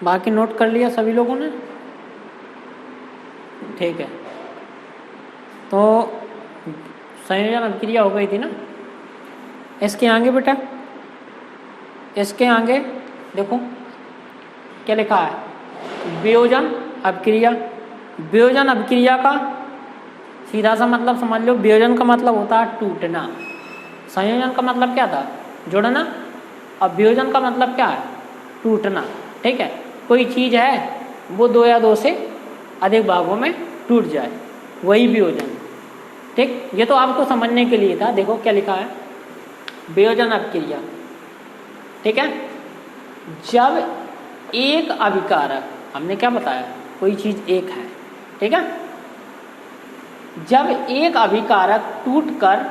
बाकी नोट कर लिया सभी लोगों ने? ठीक है, तो संयोजन अभिक्रिया हो गई थी ना। इसके आगे बेटा, इसके आगे देखो क्या लिखा है, वियोजन अभिक्रिया। वियोजन अभिक्रिया का सीधा सा मतलब समझ लो, वियोजन का मतलब होता है टूटना, संयोजन का मतलब क्या था, जुड़ना, और वियोजन का मतलब क्या है, टूटना। ठीक है, कोई चीज़ है वो दो या दो से अधिक भागों में टूट जाए, वही वियोजन। ठीक, ये तो आपको समझने के लिए था। देखो क्या लिखा है, वियोजन अभिक्रिया। ठीक है, जब एक अभिकारक, हमने क्या बताया, कोई चीज़ एक है। ठीक है, जब एक अभिकारक टूटकर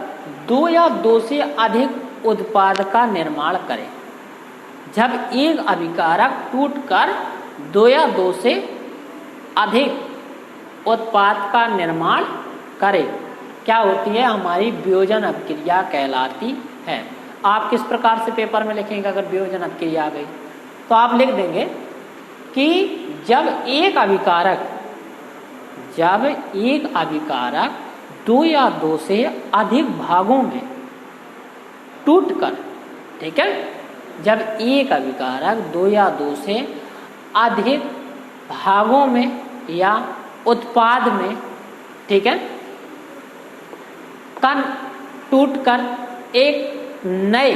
दो या दो से अधिक उत्पाद का निर्माण करे, जब एक अभिकारक टूटकर दो या दो से अधिक उत्पाद का निर्माण करे, क्या होती है, हमारी वियोजन अभिक्रिया कहलाती है। आप किस प्रकार से पेपर में लिखेंगे अगर वियोजन अभिक्रिया आ गई, तो आप लिख देंगे कि जब एक अभिकारक दो या दो से अधिक भागों में टूटकर, ठीक है, जब एक अभिकारक दो या दो से अधिक भागों में या उत्पाद में, ठीक है, कण टूटकर एक नए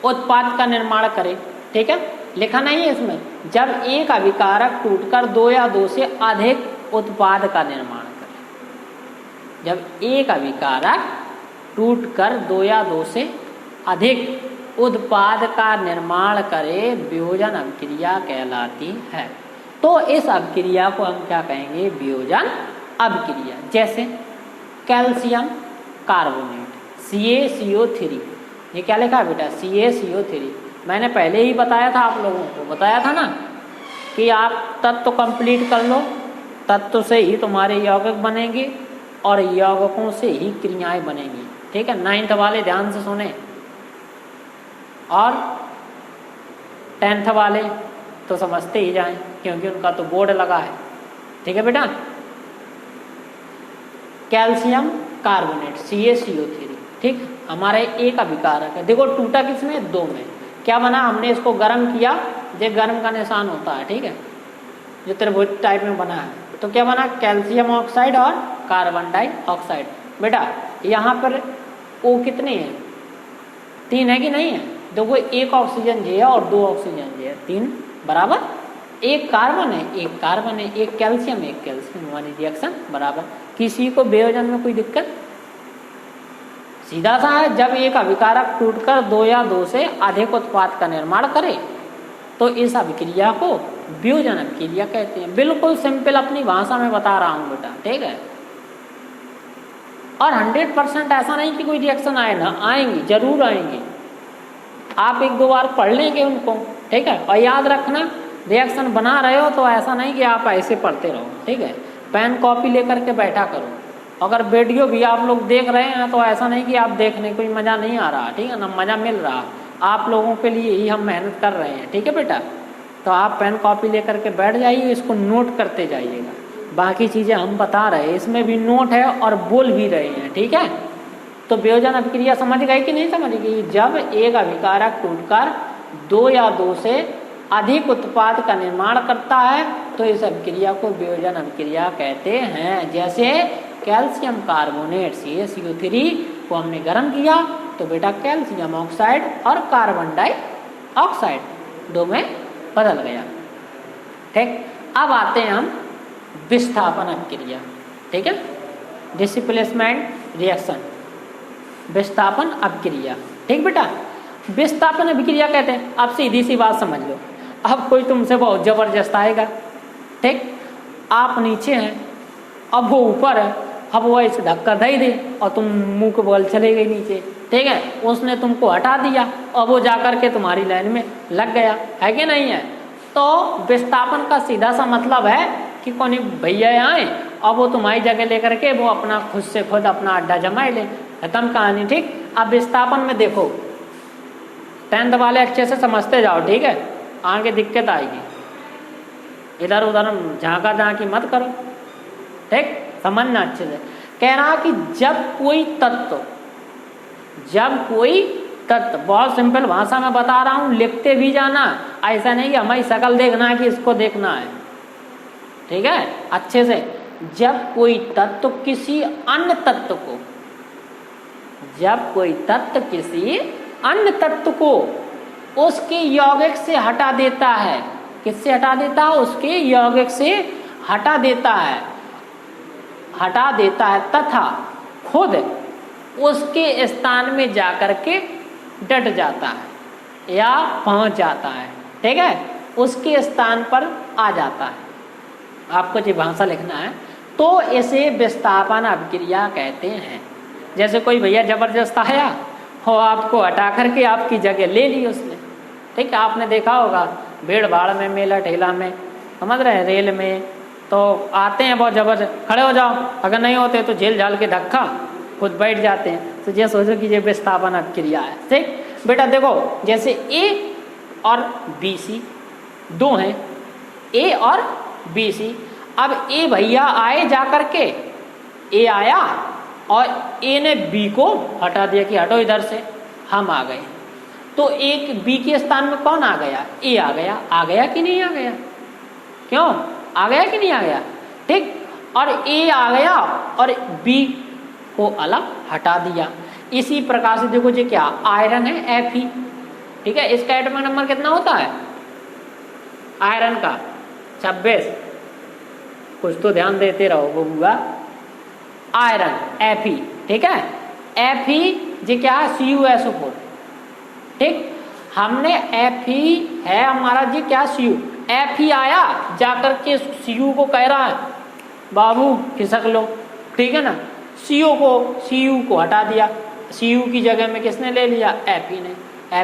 उत्पाद का निर्माण करे। ठीक है, लिखा नहीं है इसमें, जब एक अभिकारक टूटकर दो या दो से अधिक उत्पाद का निर्माण करे, जब एक अभिकारक टूटकर दो या दो से अधिक उत्पाद का निर्माण करे, वियोजन अभिक्रिया कहलाती है। तो इस अभिक्रिया को हम क्या कहेंगे, वियोजन अभिक्रिया। जैसे कैल्शियम कार्बोनेट CaCO3, ये क्या लिखा है बेटा, CaCO3। मैंने पहले ही बताया था, आप लोगों को बताया था ना कि आप तत्व कंप्लीट कर लो, तत्व से ही तुम्हारे यौगिक बनेंगे और यौगिकों से ही क्रियाएं बनेंगी। ठीक है, 9th वाले ध्यान से सुने और 10th वाले तो समझते ही जाएं, क्योंकि उनका तो बोर्ड लगा है। ठीक है बेटा, कैल्शियम कार्बोनेट CaCO3, ठीक, हमारे एक अभिकारक है। देखो टूटा किसमें, दो में। क्या बना, हमने इसको गर्म किया, ये गर्म का निशान होता है। ठीक है, जो त्रिभुज टाइप में बना है, तो क्या बना, कैल्शियम ऑक्साइड और कार्बन डाइऑक्साइड। बेटा यहाँ पर O कितने हैं, 3 है कि नहीं है, देखो एक ऑक्सीजन जी है और दो ऑक्सीजन जी है, 3 बराबर, एक कार्बन है, एक कार्बन है, एक कैल्शियम एक कैल्शियम, हमारी रिएक्शन बराबर। किसी को वियोजन में कोई दिक्कत, सीधा सा है, जब एक अभिकारक टूटकर दो या दो से अधिक उत्पाद का निर्माण करे तो इस अभिक्रिया को वियोजन अभिक्रिया कहते हैं। बिल्कुल सिंपल अपनी भाषा में बता रहा हूँ बेटा। ठीक है, और 100% ऐसा नहीं कि कोई रिएक्शन आए ना, आएंगी, जरूर आएंगी। आप एक दो बार पढ़ लेंगे उनको। ठीक है, और याद रखना, रिएक्शन बना रहे हो तो ऐसा नहीं कि आप ऐसे पढ़ते रहो। ठीक है, पेन कॉपी लेकर के बैठा करो। अगर वीडियो भी आप लोग देख रहे हैं तो ऐसा नहीं कि आप देखने कोई मज़ा नहीं आ रहा। ठीक है ना, मज़ा मिल रहा, आप लोगों के लिए ही हम मेहनत कर रहे हैं। ठीक है बेटा, तो आप पेन कॉपी लेकर के बैठ जाइए, इसको नोट करते जाइएगा। बाकी चीज़ें हम बता रहे हैं, इसमें भी नोट है और बोल भी रहे हैं। ठीक है, तो वियोजन अभिक्रिया समझ गए कि नहीं समझ गई। जब एक अभिकारक टूटकर दो या दो से अधिक उत्पाद का निर्माण करता है तो इस अभिक्रिया को वियोजन अभिक्रिया कहते हैं। जैसे कैल्शियम कार्बोनेट CaCO3 को हमने गर्म किया तो बेटा कैल्शियम ऑक्साइड और कार्बन डाइऑक्साइड दो में बदल गया। ठीक, अब आते हैं हम विस्थापन अभिक्रिया। ठीक है, डिस्प्लेसमेंट रिएक्शन, विस्थापन अभिक्रिया। ठीक बेटा, विस्थापन अभिक्रिया कहते हैं। अब सीधी सी बात समझ लो, अब कोई तुमसे बहुत जबरदस्त आएगा। ठीक, आप नीचे हैं, अब वो ऊपर है, अब वो ऐसे धक्का दे दे और तुम मुंह के बगल चले गए नीचे। ठीक है, उसने तुमको हटा दिया और वो जाकर के तुम्हारी लाइन में लग गया, है कि नहीं है। तो विस्थापन का सीधा सा मतलब है कि कौन भैया आए और वो तुम्हारी जगह लेकर के वो अपना खुद से खुद अपना अड्डा जमाए ले, खत्म कहानी। ठीक, अब विस्थापन में देखो, 10th वाले अच्छे से समझते जाओ। ठीक है, आगे दिक्कत आएगी। इधर उधर झांका झांकी मत करो, ठीक, समझना अच्छे से। कह रहा कि जब कोई तत्व, बहुत सिंपल भाषा में बता रहा हूँ, लिखते भी जाना, ऐसा नहीं कि हमारी शक्ल देखना है कि इसको देखना है, ठीक है, अच्छे से। जब कोई तत्व किसी अन्य तत्व को, जब कोई तत्व किसी अन्य तत्व को उसके यौगिक से हटा देता है, किससे हटा देता है? उसके यौगिक से हटा देता है, तथा खुद उसके स्थान में जाकर के डट जाता है या पहुंच जाता है, ठीक है, उसके स्थान पर आ जाता है। आपको जो भाषा लिखना है तो इसे विस्थापन अभिक्रिया कहते हैं। जैसे कोई भैया जबरदस्त आया और आपको हटा करके आपकी जगह ले ली उसने, ठीक है, आपने देखा होगा भीड़ भाड़ में, मेला ठेला में, समझ रहे हैं, रेल में, तो आते हैं बहुत जबरदस्त, खड़े हो जाओ, अगर नहीं होते तो झेल झाल के धक्का खुद बैठ जाते हैं। तो ये सोचो कि ये विस्थापन अभिक्रिया है, ठीक। बेटा देखो, जैसे ए और बी सी दो हैं, ए और बी सी। अब ए भैया आए जा करके, ए आया और ए ने बी को हटा दिया कि हटो इधर से, हम आ गए। तो एक बी के स्थान में कौन आ गया? ए आ गया। आ गया कि नहीं आ गया? क्यों आ गया कि नहीं आ गया? ठीक। और ए आ गया और बी को अलग हटा दिया। इसी प्रकार से देखो, ये क्या आयरन है Fe, ठीक है, इसका एटॉमिक नंबर कितना होता है आयरन का? 26। कुछ तो ध्यान देते रहो वो हुआ आयरन Fe, ठीक है। Fe ये क्या है? CuSO4, ठीक। हमने Fe है हमारा जी क्या Cu, Fe आया जाकर के Cu को कह रहा है बाबू खिसक लो, ठीक है ना। Cu को हटा दिया, Cu की जगह में किसने ले लिया? Fe ने।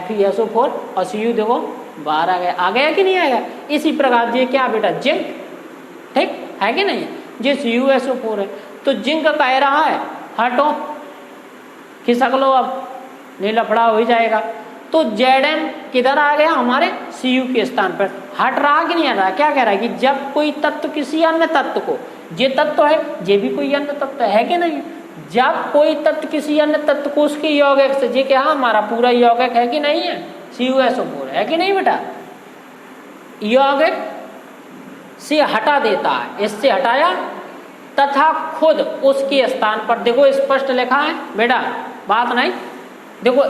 FeSO4 और Cu देखो बाहर आ गया। आ गया कि नहीं आएगा? इसी प्रकार ये क्या बेटा जिंक, ठीक है कि नहीं? ये CuSO4 है, तो जिंक कह रहा है हटो खिसक लो, अब नहीं लफड़ा हो ही जाएगा। तो Zn किधर आ गया? हमारे Cu के स्थान पर। हट रहा कि नहीं हट रहा? क्या कह रहा है कि जब कोई तत्व किसी अन्य तत्व को, ये तत्व है, ये भी कोई अन्य तत्व है कि नहीं? जब कोई तत्व किसी अन्य तत्व को उसके यौगिक से, ये क्या हमारा पूरा यौगिक है कि नहीं है? CuSO4 है कि नहीं बेटा? यौगिक से हटा देता है, इससे हटाया, तथा खुद उसके स्थान पर, देखो स्पष्ट लिखा है बेटा, बात नहीं, देखो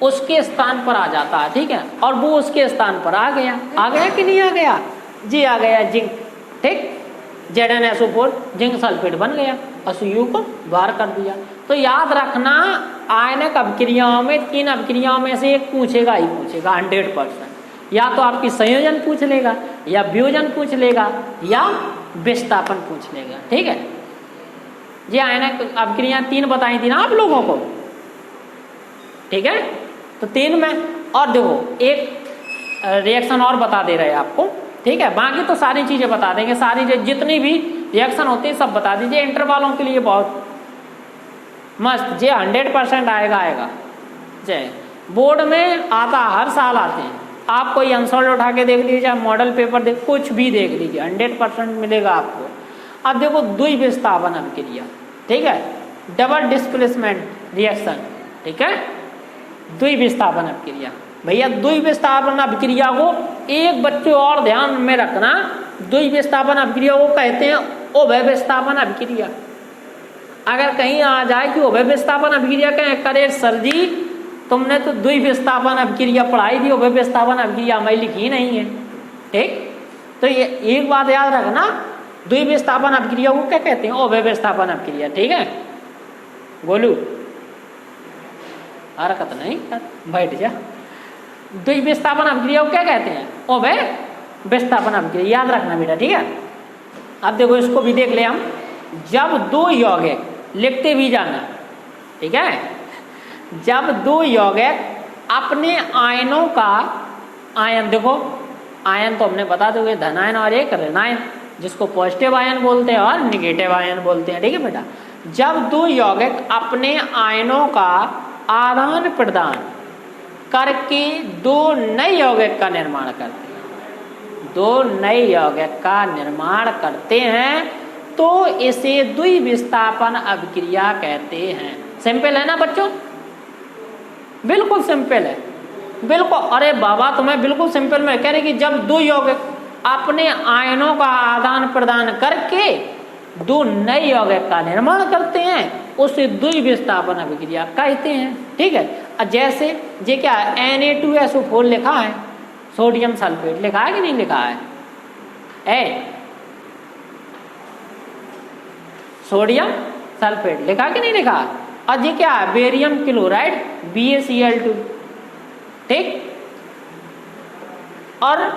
उसके स्थान पर आ जाता है, ठीक है। और वो उसके स्थान पर आ गया। आ गया कि नहीं आ गया? जी आ गया जिंक, ठीक। ZnSO4 जिंक सल्फेट बन गया और Cu को बाहर कर दिया। तो याद रखना, आयनिक अभिक्रियाओं में 3 अभिक्रियाओं में से एक पूछेगा ही पूछेगा 100%। या तो आपकी संयोजन पूछ लेगा, या वियोजन पूछ लेगा, या विस्थापन पूछ लेगा, ठीक है। ये आयनिक अभिक्रियाएं 3 बताई थी ना आप लोगों को, ठीक है। तो 3 में, और देखो एक रिएक्शन और बता दे रहे हैं आपको, ठीक है। बाकी तो सारी चीजें बता देंगे, सारी जितनी भी रिएक्शन होती है सब बता दीजिए। इंटर वालों के लिए बहुत मस्त, जे 100% आएगा। जय बोर्ड में आता, हर साल आते हैं। आप कोई आंसर उठा के देख लीजिए, मॉडल पेपर देख, कुछ भी देख लीजिए, 100% मिलेगा आपको। अब देखो द्विविस्थापन अभिक्रिया, ठीक है, डबल डिस्प्लेसमेंट रिएक्शन, ठीक है, द्विविस्थापन अभिक्रिया। भैया द्विविस्थापन अभिक्रिया को एक बच्चे और ध्यान में रखना, द्विविस्थापन अभिक्रिया को कहते हैं उभय विस्थापन अभिक्रिया। अगर कहीं आ जाए कि उभय विस्थापन अभिक्रिया कहें, करे सर जी तुमने तो द्विविस्थापन अभिक्रिया पढ़ाई थी, उभय विस्थापन अभिक्रिया हमें लिखी नहीं है, ठीक। तो ये एक बात याद रखना, द्विविस्थापन अभिक्रिया को क्या कहते हैं? उभय विस्थापन अभिक्रिया, ठीक है। बोलू हरकत नहीं कर, बैठ जा। द्विविस्थापन अभिक्रिया को क्या कहते हैं? उभय विस्थापन अभिक्रिया, याद रखना बेटा, ठीक है। अब देखो इसको भी देख ले हम। जब 2 यौगिक, लिखते भी जाना, ठीक है, जब 2 यौगिक अपने आयनों का, आयन देखो, आयन तो हमने बता दोगे धनायन और एक ऋणायन, जिसको पॉजिटिव आयन बोलते हैं और निगेटिव आयन बोलते हैं, ठीक है बेटा। जब 2 यौगिक अपने आयनों का आदान प्रदान करके 2 नए यौगिक का निर्माण करते हैं, दो नए यौगिक का निर्माण करते हैं तो इसे द्विविस्थापन अभिक्रिया कहते हैं। सिंपल है ना बच्चों, बिल्कुल सिंपल है, बिल्कुल। अरे बाबा तुम्हें बिल्कुल सिंपल में कह रहे कि जब दो यौगिक अपने आयनों का आदान प्रदान करके दो नए यौगिक का निर्माण करते हैं उसे द्विविस्थापन अभिक्रिया कहते हैं। ठीक है, जैसे ये क्या है, Na2SO4 लिखा है, सोडियम सल्फेट लिखा है कि नहीं लिखा है? सोडियम सल्फेट लिखा कि नहीं लिखा? और ये क्या है, बेरियम क्लोराइड BaCl2। ठीक, और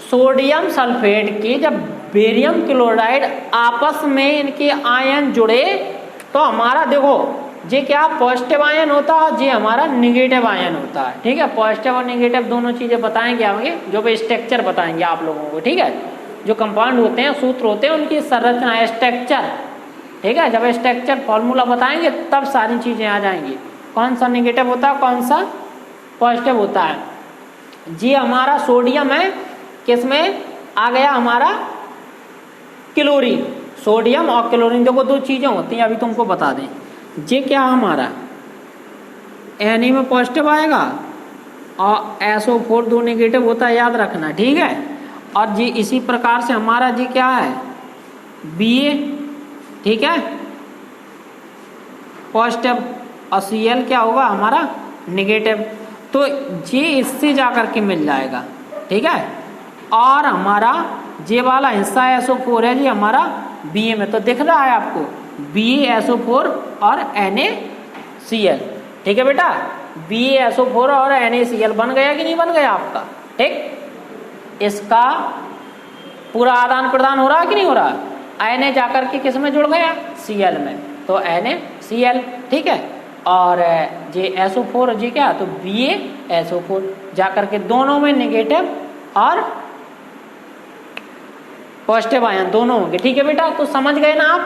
सोडियम सल्फेट के जब बेरियम क्लोराइड आपस में इनके आयन जुड़े तो हमारा देखो ये क्या पॉजिटिव आयन होता है, ये हमारा निगेटिव आयन होता है। ठीक है, पॉजिटिव और निगेटिव दोनों चीजें बताएंगे आगे, जो भी स्ट्रक्चर बताएंगे आप लोगों को। ठीक है, जो कंपाउंड होते हैं, सूत्र होते हैं, उनकी संरचना स्ट्रक्चर। ठीक है, जब स्ट्रक्चर फॉर्मूला बताएंगे तब सारी चीजें आ जाएंगी, कौन सा निगेटिव होता है कौन सा पॉजिटिव होता है। जी हमारा सोडियम है, किसमें आ गया हमारा क्लोरीन। सोडियम और क्लोरीन देखो दो चीजें होती हैं, अभी तुमको बता दें। ये क्या हमारा Na में पॉजिटिव आएगा और SO4 दो नेगेटिव होता है, याद रखना। ठीक है, और जी इसी प्रकार से हमारा जी क्या है Ba। ठीक है, पॉजिटिव, और Cl क्या होगा हमारा निगेटिव। तो ये इससे जाकर के मिल जाएगा। ठीक है, और हमारा ये वाला हिस्सा SO4 है जी हमारा Ba में, तो दिख रहा है आपको BaSO4 और NaCl। ठीक है बेटा, BaSO4 और NaCl बन गया कि नहीं बन गया आपका? ठीक, इसका पूरा आदान प्रदान हो रहा है कि नहीं हो रहा? Na जाकर के किस में जुड़ गया? Cl में, तो NaCl। ठीक है, और ये SO4 जी क्या, तो BaSO4 जाकर के दोनों में निगेटिव और पॉजिटिव आयन दोनों होंगे। ठीक है बेटा, तो समझ गए ना आप,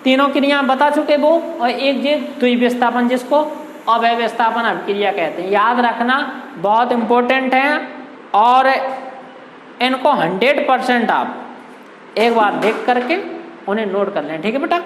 तीनों क्रिया बता चुके वो, और एक ये द्विविस्थापन जिसको अव्यवस्थापन अभिक्रिया कहते हैं। याद रखना, बहुत इंपॉर्टेंट है, और इनको 100% आप एक बार देख करके उन्हें नोट कर लें। ठीक है बेटा।